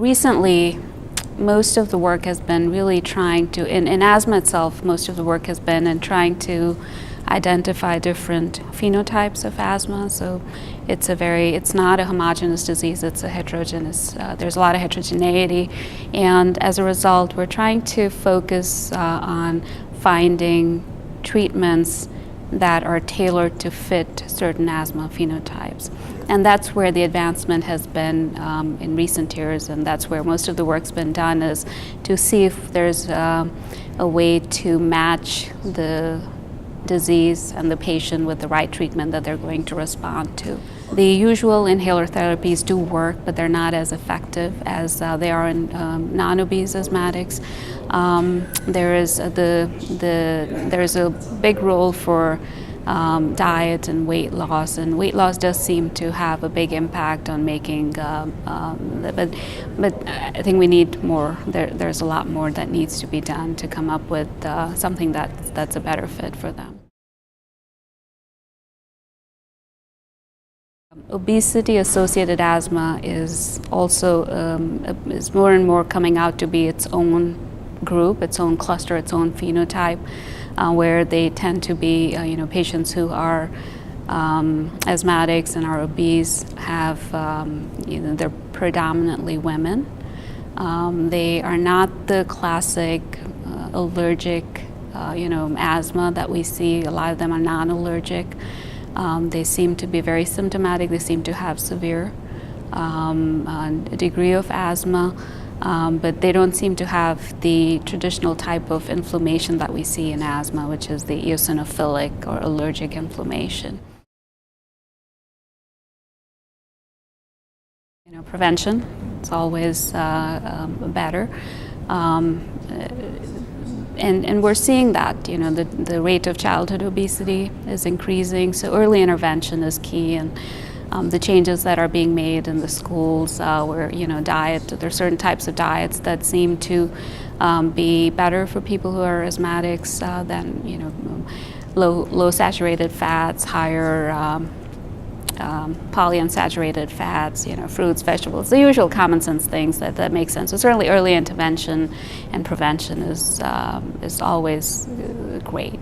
Recently, most of the work has been really trying to, in asthma itself, most of the work has been in trying to identify different phenotypes of asthma. So it's not a homogeneous disease, it's a heterogeneous, there's a lot of heterogeneity. And as a result, we're trying to focus on finding treatments that are tailored to fit certain asthma phenotypes. And that's where the advancement has been in recent years, and that's where most of the work's been done, is to see if there's a way to match the disease and the patient with the right treatment that they're going to respond to. The usual inhaler therapies do work, but they're not as effective as they are in non-obese asthmatics. There is a big role for diet and weight loss does seem to have a big impact on making, but I think we need more. There's a lot more that needs to be done to come up with something that's a better fit for them. Obesity-associated asthma is also is more and more coming out to be its own group, its own cluster, its own phenotype, where they tend to be, patients who are asthmatics and are obese have, they're predominantly women. They are not the classic allergic, asthma that we see. A lot of them are non-allergic. They seem to be very symptomatic. They seem to have severe degree of asthma, but they don't seem to have the traditional type of inflammation that we see in asthma, which is the eosinophilic or allergic inflammation. Prevention, it's always better. And we're seeing that, the rate of childhood obesity is increasing, so early intervention is key, and the changes that are being made in the schools where, diet, there's certain types of diets that seem to be better for people who are asthmatics than, low saturated fats, higher polyunsaturated fats, fruits, vegetables, the usual common sense things that make sense. So certainly early intervention and prevention is always great.